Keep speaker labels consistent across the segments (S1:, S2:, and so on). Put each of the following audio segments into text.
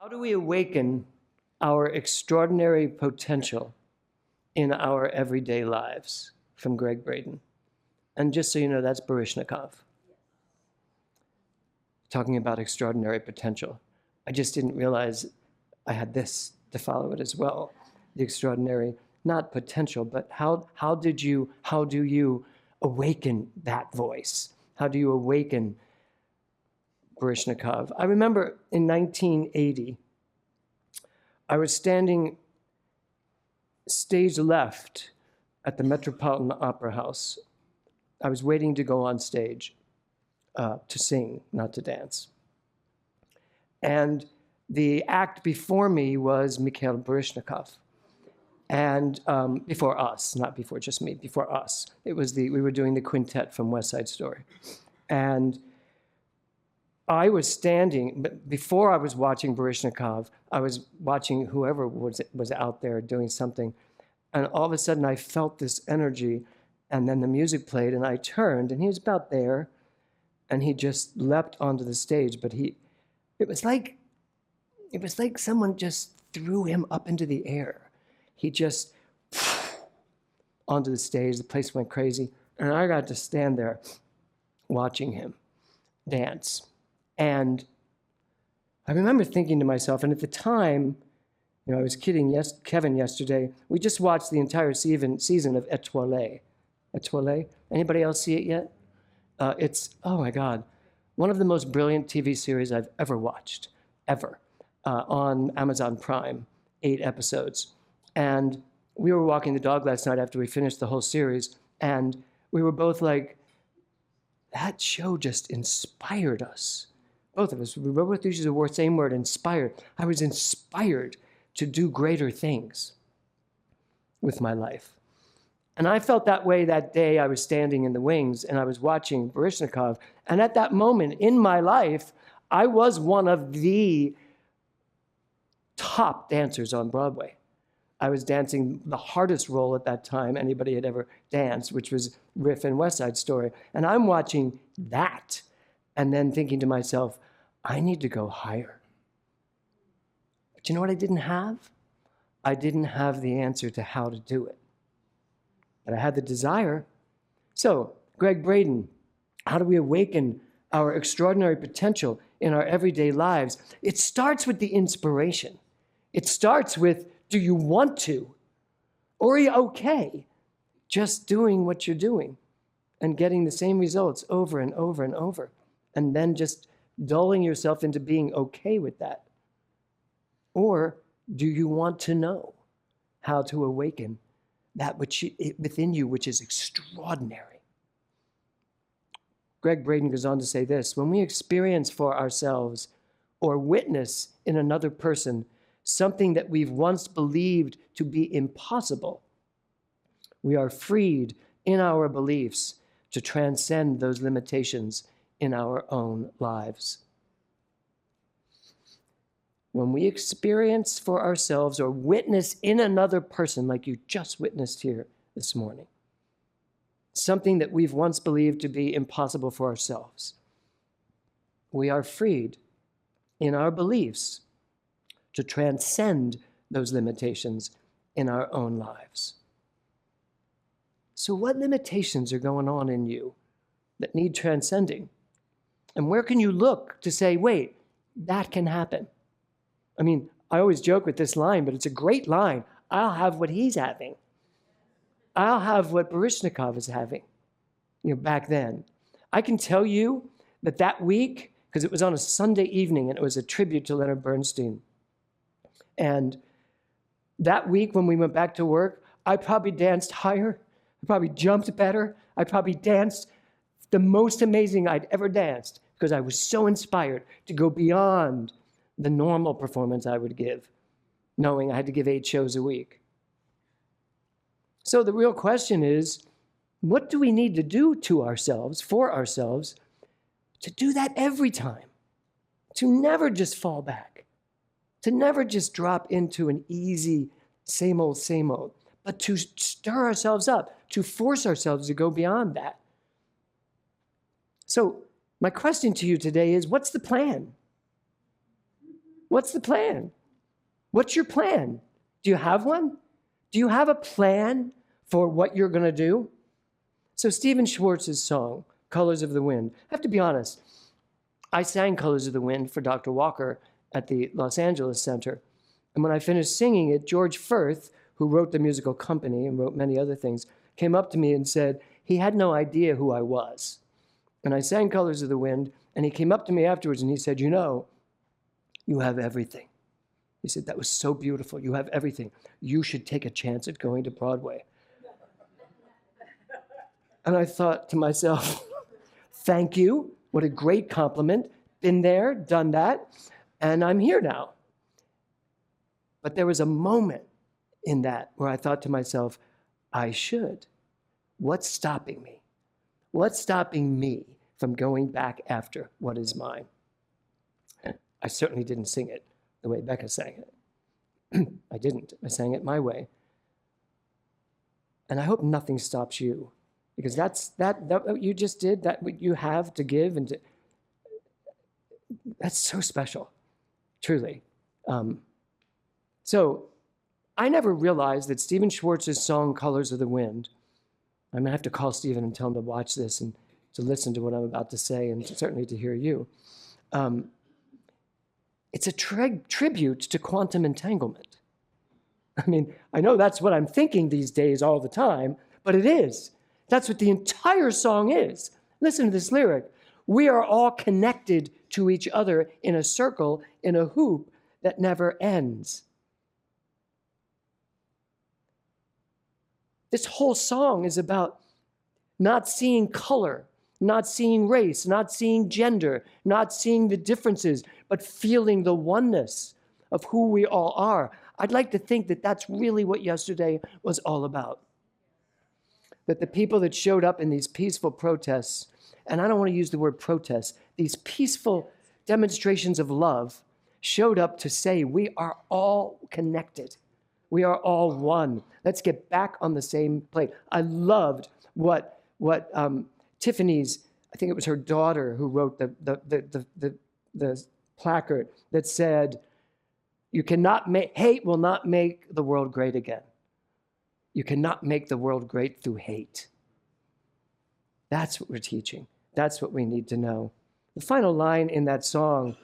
S1: How do we awaken our extraordinary potential in our everyday lives? From Greg Braden. And just so you know, that's Baryshnikov. Talking about extraordinary potential. I just didn't realize I had this to follow it as well. The extraordinary, not potential, but how do you awaken that voice? How do you awaken Baryshnikov? I remember in 1980, I was standing stage left at the Metropolitan Opera House. I was waiting to go on stage to sing, not to dance. And the act before me was Mikhail Baryshnikov. And before us, not before just me, before us. We were doing the quintet from West Side Story. And I was standing, but before I was watching Baryshnikov, I was watching whoever was out there doing something. And all of a sudden I felt this energy, and then the music played, and I turned, and he was about there, and he just leapt onto the stage. But it was like someone just threw him up into the air. He just onto the stage. The place went crazy, and I got to stand there watching him dance. And I remember thinking to myself, and at the time, I was kidding Kevin yesterday, we just watched the entire season of Étoile. Étoile? Anybody else see it yet? It's, oh my God, one of the most brilliant TV series I've ever watched, ever, on Amazon Prime, 8 episodes. And we were walking the dog last night after we finished the whole series, and we were both like, that show just inspired us. Both of us. We both used the same word, inspired. I was inspired to do greater things with my life. And I felt that way that day. I was standing in the wings and I was watching Baryshnikov. And at that moment in my life, I was one of the top dancers on Broadway. I was dancing the hardest role at that time anybody had ever danced, which was Riff in West Side Story. And I'm watching that and then thinking to myself, I need to go higher. But you know what I didn't have? I didn't have the answer to how to do it. But I had the desire. So, Greg Braden, how do we awaken our extraordinary potential in our everyday lives? It starts with the inspiration. It starts with, do you want to? Or are you okay just doing what you're doing and getting the same results over and over and over, and then just dulling yourself into being okay with that? Or do you want to know how to awaken that which within you, which is extraordinary? Greg Braden goes on to say this: when we experience for ourselves or witness in another person something that we've once believed to be impossible, we are freed in our beliefs to transcend those limitations in our own lives. When we experience for ourselves or witness in another person, like you just witnessed here this morning, something that we've once believed to be impossible for ourselves, we are freed in our beliefs to transcend those limitations in our own lives. So what limitations are going on in you that need transcending? And where can you look to say, wait, that can happen? I mean, I always joke with this line, but it's a great line. I'll have what he's having. I'll have what Baryshnikov is having, back then. I can tell you that week, because it was on a Sunday evening and it was a tribute to Leonard Bernstein. And that week when we went back to work, I probably danced higher. I probably jumped better. I probably danced the most amazing I'd ever danced because I was so inspired to go beyond the normal performance I would give, knowing I had to give 8 shows a week. So the real question is, what do we need to do to ourselves, for ourselves, to do that every time? To never just fall back, to never just drop into an easy same old, but to stir ourselves up, to force ourselves to go beyond that. So my question to you today is, what's the plan? What's the plan? What's your plan? Do you have one? Do you have a plan for what you're going to do? So Stephen Schwartz's song, Colors of the Wind. I have to be honest. I sang Colors of the Wind for Dr. Walker at the Los Angeles Center. And when I finished singing it, George Firth, who wrote The Musical Company and wrote many other things, came up to me and said he had no idea who I was. And I sang Colors of the Wind, and he came up to me afterwards and he said, you know, you have everything. He said, that was so beautiful. You have everything. You should take a chance at going to Broadway. And I thought to myself, thank you. What a great compliment. Been there, done that, and I'm here now. But there was a moment in that where I thought to myself, I should. What's stopping me? What's stopping me from going back after what is mine? I certainly didn't sing it the way Becca sang it. I didn't. I sang it my way. And I hope nothing stops you, because that what you just did, that what you have to give, and that's so special, truly. So I never realized that Stephen Schwartz's song, Colors of the Wind, I'm going to have to call Stephen and tell him to watch this and to listen to what I'm about to say, and certainly to hear you. It's a tribute to quantum entanglement. I mean, I know that's what I'm thinking these days all the time, but it is. That's what the entire song is. Listen to this lyric. We are all connected to each other in a circle, in a hoop that never ends. This whole song is about not seeing color, not seeing race, not seeing gender, not seeing the differences, but feeling the oneness of who we all are. I'd like to think that that's really what yesterday was all about. That the people that showed up in these peaceful protests, and I don't want to use the word protest, these peaceful demonstrations of love showed up to say we are all connected. We are all one. Let's get back on the same plate. I loved what Tiffany's, I think it was her daughter who wrote the placard that said, hate will not make the world great again. You cannot make the world great through hate. That's what we're teaching. That's what we need to know. The final line in that song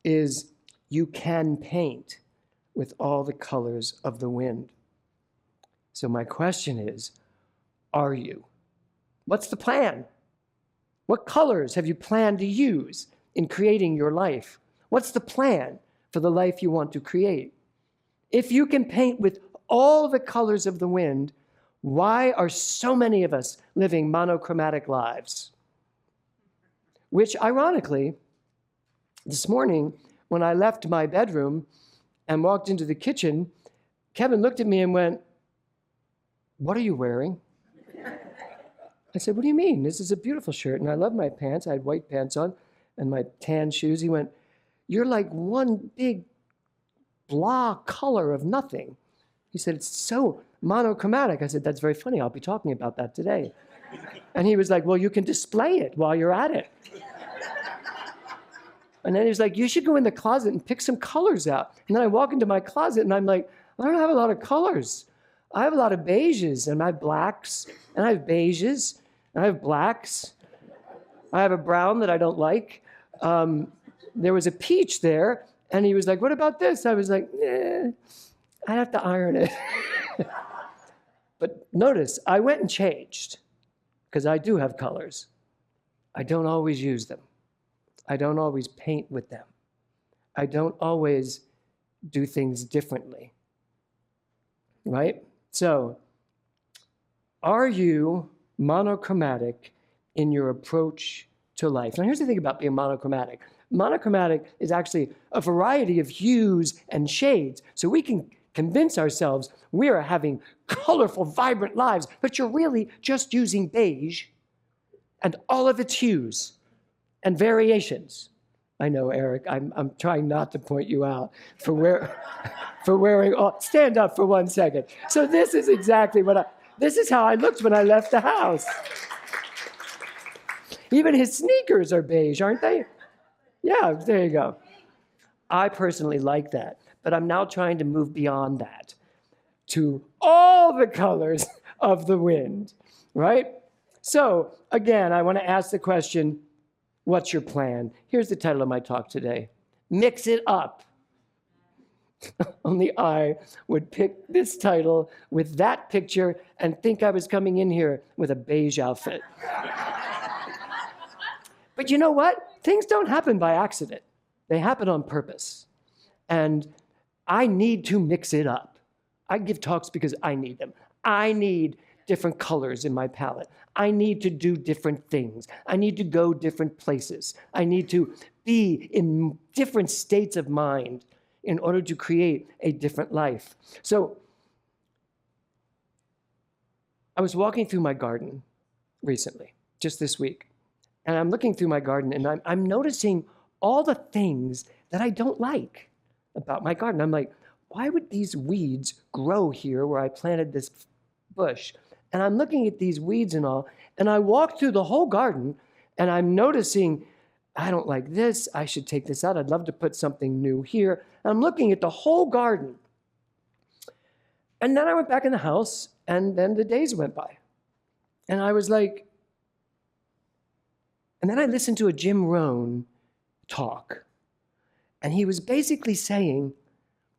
S1: is, you can paint with all the colors of the wind. So my question is, are you? What's the plan? What colors have you planned to use in creating your life? What's the plan for the life you want to create? If you can paint with all the colors of the wind, why are so many of us living monochromatic lives? Which, ironically, this morning, when I left my bedroom and walked into the kitchen, Kevin looked at me and went, "What are you wearing?" I said, "What do you mean? This is a beautiful shirt, and I love my pants." I had white pants on and my tan shoes. He went, "You're like one big blah color of nothing." He said, "It's so monochromatic." I said, "That's very funny. I'll be talking about that today." And he was like, "Well, you can display it while you're at it." And then he was like, "You should go in the closet and pick some colors out." And then I walk into my closet and I'm like, I don't have a lot of colors. I have a lot of beiges, and I have blacks, and I have beiges, and I have blacks. I have a brown that I don't like. There was a peach there, and he was like, "What about this?" I was like, I'd have to iron it. But notice, I went and changed, because I do have colors. I don't always use them. I don't always paint with them. I don't always do things differently. Right? So, are you monochromatic in your approach to life? Now, here's the thing about being monochromatic. Monochromatic is actually a variety of hues and shades. So we can convince ourselves we are having colorful, vibrant lives, but you're really just using beige and all of its hues and variations. I know, Eric, I'm trying not to point you out for wearing all, stand up for 1 second. So this is exactly this is how I looked when I left the house. Even his sneakers are beige, aren't they? Yeah, there you go. I personally like that, but I'm now trying to move beyond that to all the colors of the wind, right? So again, I want to ask the question, what's your plan? Here's the title of my talk today. Mix it up. Only I would pick this title with that picture and think I was coming in here with a beige outfit. But you know what? Things don't happen by accident. They happen on purpose. And I need to mix it up. I give talks because I need them. I need different colors in my palette. I need to do different things. I need to go different places. I need to be in different states of mind in order to create a different life. So I was walking through my garden recently, just this week, and I'm looking through my garden and I'm noticing all the things that I don't like about my garden. I'm like, why would these weeds grow here where I planted this bush? And I'm looking at these weeds and all, and I walk through the whole garden and I'm noticing, I don't like this, I should take this out, I'd love to put something new here. And I'm looking at the whole garden. And then I went back in the house, and then the days went by. And I was like, and then I listened to a Jim Rohn talk. And he was basically saying,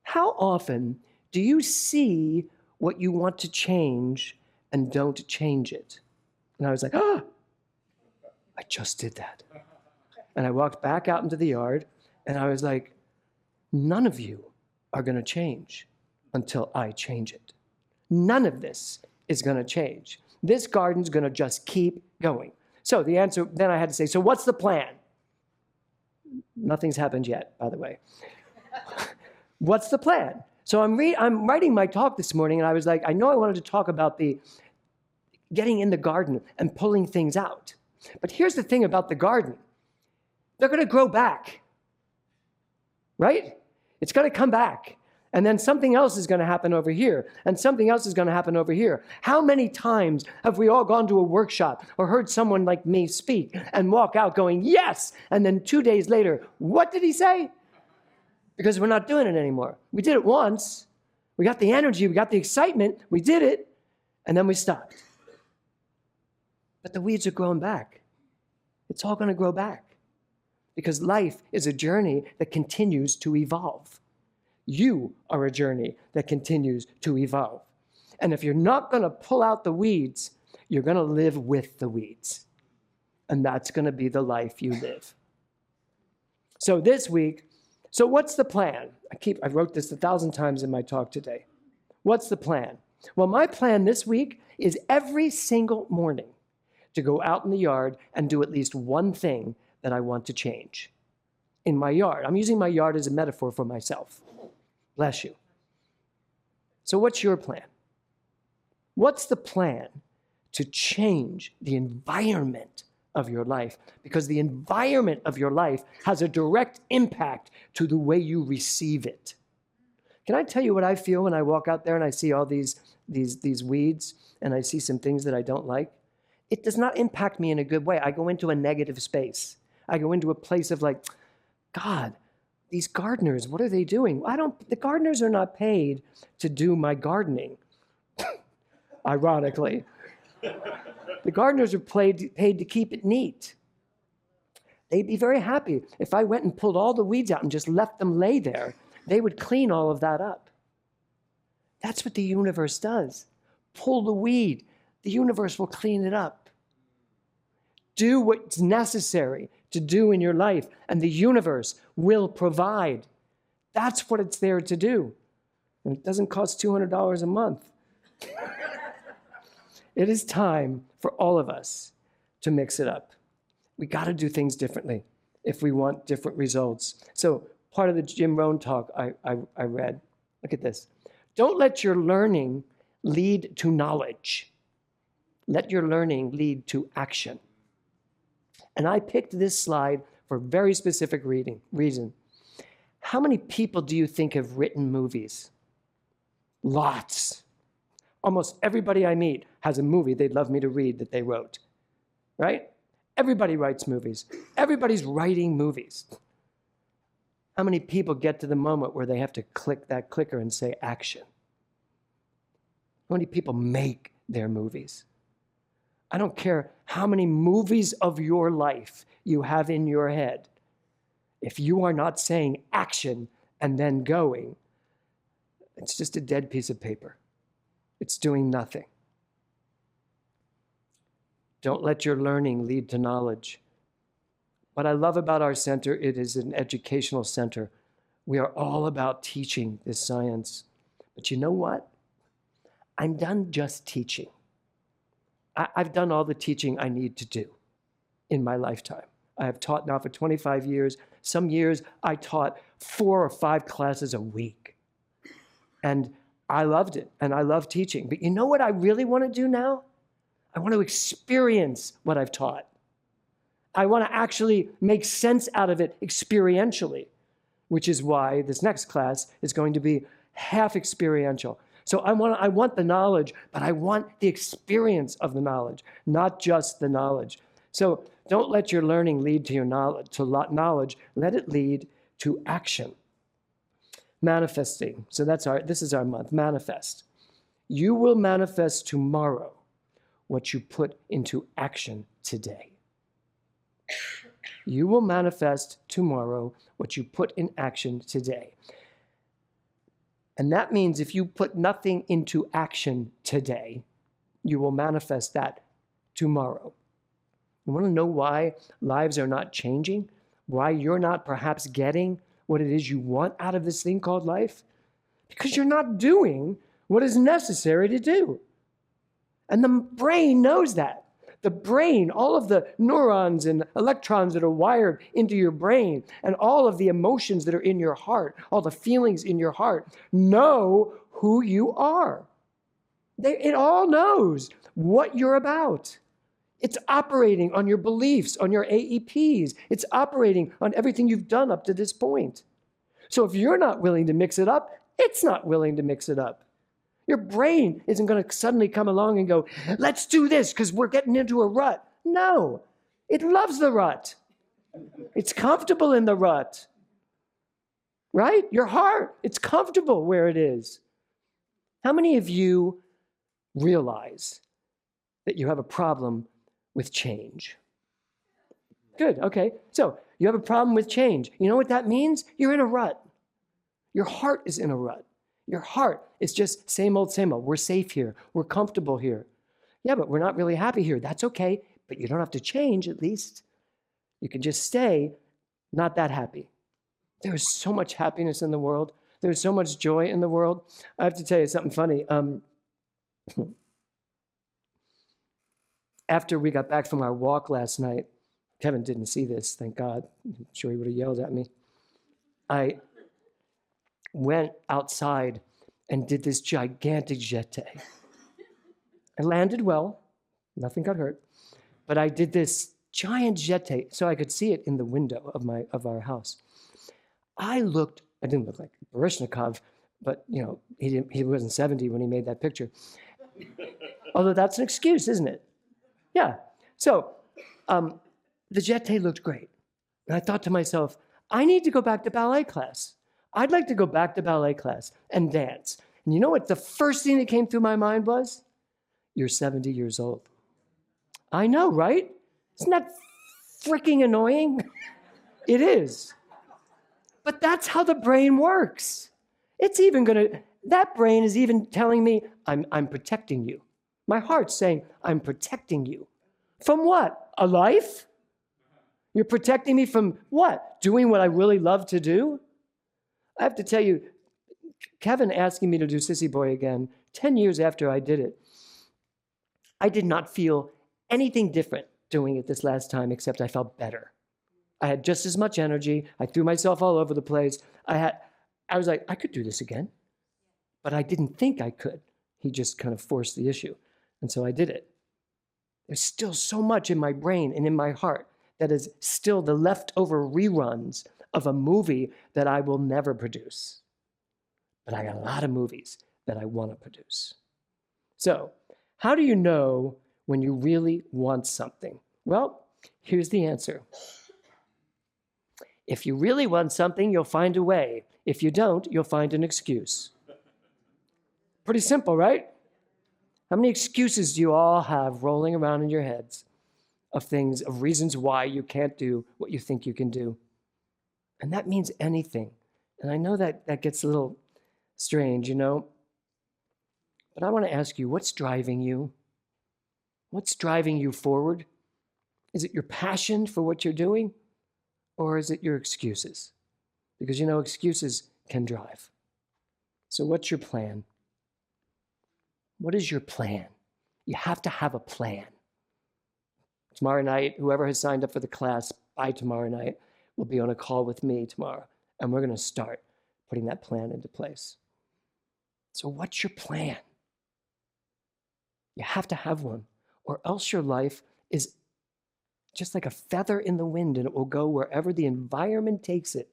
S1: how often do you see what you want to change and don't change it? And I was like, I just did that. And I walked back out into the yard, and I was like, none of you are going to change until I change it. None of this is going to change. This garden's going to just keep going. So the answer, then I had to say, so what's the plan? Nothing's happened yet, by the way. What's the plan? So I'm writing my talk this morning, and I was like, I know I wanted to talk about the getting in the garden and pulling things out. But here's the thing about the garden. They're going to grow back, right? It's going to come back. And then something else is going to happen over here, and something else is going to happen over here. How many times have we all gone to a workshop or heard someone like me speak and walk out going, yes, and then 2 days later, what did he say? Because we're not doing it anymore. We did it once. We got the energy, we got the excitement, we did it, and then we stopped. But the weeds are growing back. It's all going to grow back. Because life is a journey that continues to evolve. You are a journey that continues to evolve. And if you're not going to pull out the weeds, you're going to live with the weeds. And that's going to be the life you live. So this week, so what's the plan? I wrote this 1,000 times in my talk today. What's the plan? Well, my plan this week is every single morning to go out in the yard and do at least one thing that I want to change in my yard. I'm using my yard as a metaphor for myself. Bless you. So what's your plan? What's the plan to change the environment of your life? Because the environment of your life has a direct impact to the way you receive it. Can I tell you what I feel when I walk out there and I see all these weeds and I see some things that I don't like? It does not impact me in a good way. I go into a negative space. I go into a place of like, God, these gardeners, what are they doing? The gardeners are not paid to do my gardening, ironically. The gardeners are paid to keep it neat. They'd be very happy if I went and pulled all the weeds out and just left them lay there. They would clean all of that up. That's what the universe does. Pull the weed. The universe will clean it up. Do what's necessary to do in your life, and the universe will provide. That's what it's there to do. And it doesn't cost $200 a month. It is time for all of us to mix it up. We got to do things differently if we want different results. So part of the Jim Rohn talk I read, look at this. Don't let your learning lead to knowledge. Let your learning lead to action. And I picked this slide for a very specific reason. How many people do you think have written movies? Lots. Almost everybody I meet has a movie they'd love me to read that they wrote, right? Everybody writes movies. Everybody's writing movies. How many people get to the moment where they have to click that clicker and say action? How many people make their movies? I don't care how many movies of your life you have in your head. If you are not saying action and then going, it's just a dead piece of paper. It's doing nothing. Don't let your learning lead to knowledge. What I love about our center, it is an educational center. We are all about teaching this science. But you know what? I'm done just teaching. I've done all the teaching I need to do in my lifetime. I have taught now for 25 years. Some years I taught 4 or 5 classes a week. And I loved it, and I love teaching. But you know what I really want to do now? I want to experience what I've taught. I want to actually make sense out of it experientially, which is why this next class is going to be half experiential. So I want the knowledge, but I want the experience of the knowledge, not just the knowledge. So don't let your learning lead to your knowledge. Let it lead to action. Manifesting. So this is our month. Manifest. You will manifest tomorrow what you put into action today. You will manifest tomorrow what you put in action today. And that means if you put nothing into action today, you will manifest that tomorrow. You want to know why lives are not changing? Why you're not perhaps getting what it is you want out of this thing called life? Because you're not doing what is necessary to do. And the brain knows that. The brain, all of the neurons and electrons that are wired into your brain, and all of the emotions that are in your heart, all the feelings in your heart, know who you are. It all knows what you're about. It's operating on your beliefs, on your AEPs. It's operating on everything you've done up to this point. So if you're not willing to mix it up, it's not willing to mix it up. Your brain isn't going to suddenly come along and go, let's do this because we're getting into a rut. No, it loves the rut. It's comfortable in the rut, right? Your heart, it's comfortable where it is. How many of you realize that you have a problem with change? Good, okay. So you have a problem with change. You know what that means? You're in a rut. Your heart is in a rut. Your heart is just same old, same old. We're safe here. We're comfortable here. Yeah, but we're not really happy here. That's okay, but you don't have to change at least. You can just stay not that happy. There is so much happiness in the world. There's so much joy in the world. I have to tell you something funny. After we got back from our walk last night, Kevin didn't see this, thank God. I'm sure he would have yelled at me. I went outside and did this gigantic jeté. I landed well, nothing got hurt, but I did this giant jeté so I could see it in the window of our house. I didn't look like Baryshnikov, but you know, he wasn't 70 when he made that picture. Although that's an excuse, isn't it? Yeah. So the jeté looked great. And I thought to myself, I need to go back to ballet class. I'd like to go back to ballet class and dance. And you know what the first thing that came through my mind was? You're 70 years old. I know, right? Isn't that freaking annoying? It is. But that's how the brain works. That brain is even telling me, I'm protecting you. My heart's saying, I'm protecting you. From what? A life? You're protecting me from what? Doing what I really love to do? I have to tell you, Kevin asking me to do Sissy Boy again, 10 years after I did it, I did not feel anything different doing it this last time, except I felt better. I had just as much energy. I threw myself all over the place. I was like, I could do this again. But I didn't think I could. He just kind of forced the issue. And so I did it. There's still so much in my brain and in my heart that is still the leftover reruns of a movie that I will never produce. But I got a lot of movies that I want to produce. So, how do you know when you really want something? Well, here's the answer. If you really want something, you'll find a way. If you don't, you'll find an excuse. Pretty simple, right? How many excuses do you all have rolling around in your heads of things, of reasons why you can't do what you think you can do? And that means anything. And I know that gets a little strange, you know? But I want to ask you, what's driving you? What's driving you forward? Is it your passion for what you're doing? Or is it your excuses? Because you know, excuses can drive. So what's your plan? What is your plan? You have to have a plan. Tomorrow night, whoever has signed up for the class by tomorrow night will be on a call with me tomorrow. And we're going to start putting that plan into place. So what's your plan? You have to have one, or else your life is just like a feather in the wind, and it will go wherever the environment takes it.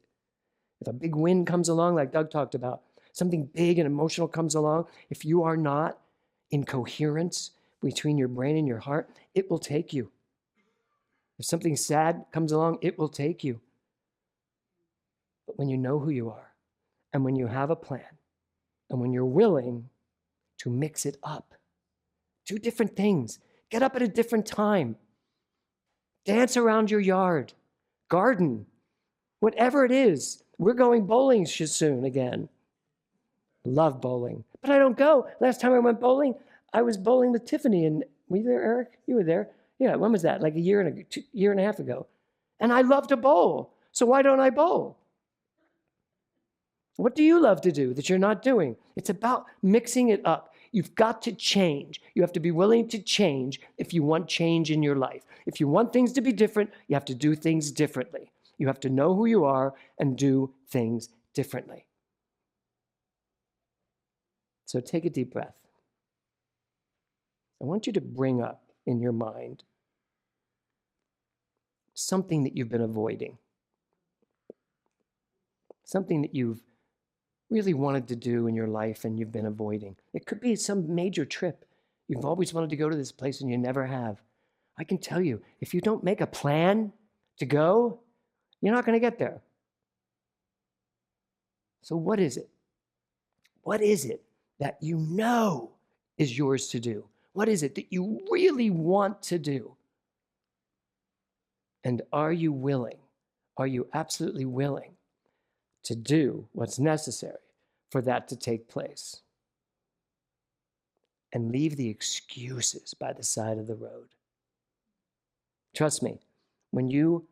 S1: If a big wind comes along, like Doug talked about, something big and emotional comes along, if you are not in coherence between your brain and your heart, it will take you. If something sad comes along, it will take you. But when you know who you are, and when you have a plan, and when you're willing to mix it up, do different things, get up at a different time, dance around your yard, garden, whatever it is. We're going bowling soon again. Love bowling, but I don't go. Last time I went bowling, I was bowling with Tiffany, and were you there, Eric? You were there. Yeah, when was that? Like a year and a half ago. And I love to bowl, so why don't I bowl? What do you love to do that you're not doing? It's about mixing it up. You've got to change. You have to be willing to change if you want change in your life. If you want things to be different, you have to do things differently. You have to know who you are and do things differently. So take a deep breath. I want you to bring up in your mind something that you've been avoiding, something that you've really wanted to do in your life and you've been avoiding. It could be some major trip. You've always wanted to go to this place and you never have. I can tell you, if you don't make a plan to go, you're not going to get there. So what is it? What is it that you know is yours to do? What is it that you really want to do? And are you willing? Are you absolutely willing to do what's necessary for that to take place? And leave the excuses by the side of the road. Trust me, when you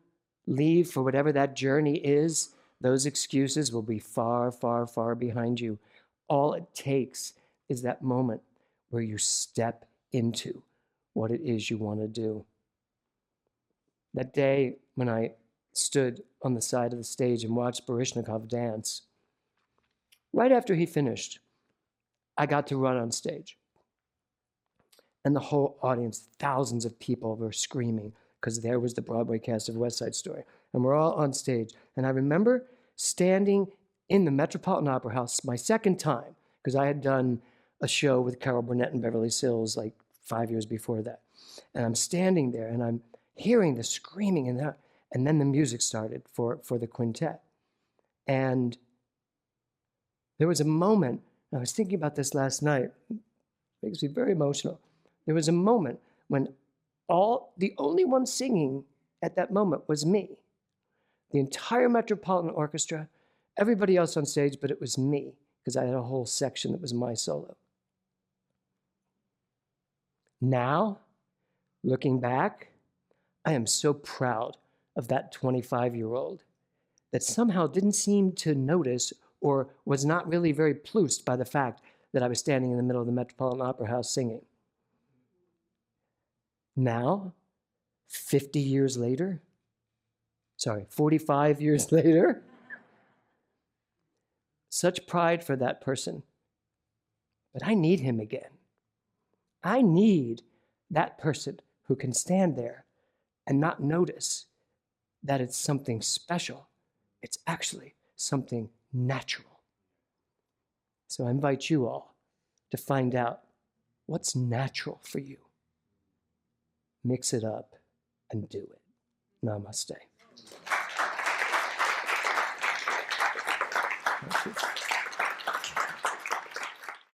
S1: leave for whatever that journey is, those excuses will be far, far, far behind you. All it takes is that moment where you step into what it is you want to do. That day when I stood on the side of the stage and watched Baryshnikov dance, right after he finished, I got to run on stage. And the whole audience, thousands of people were screaming because there was the Broadway cast of West Side Story. And we're all on stage. And I remember standing in the Metropolitan Opera House my second time, because I had done a show with Carol Burnett and Beverly Sills like 5 years before that. And I'm standing there and I'm hearing the screaming and then the music started for the quintet. And there was a moment, I was thinking about this last night, it makes me very emotional. There was a moment when the only one singing at that moment was me. The entire Metropolitan Orchestra, everybody else on stage, but it was me, because I had a whole section that was my solo. Now, looking back, I am so proud of that 25-year-old that somehow didn't seem to notice or was not really very pleased by the fact that I was standing in the middle of the Metropolitan Opera House singing. Now, 45 years later, such pride for that person. But I need him again. I need that person who can stand there and not notice that it's something special. It's actually something natural. So I invite you all to find out what's natural for you. Mix it up and do it. Namaste. Thank you.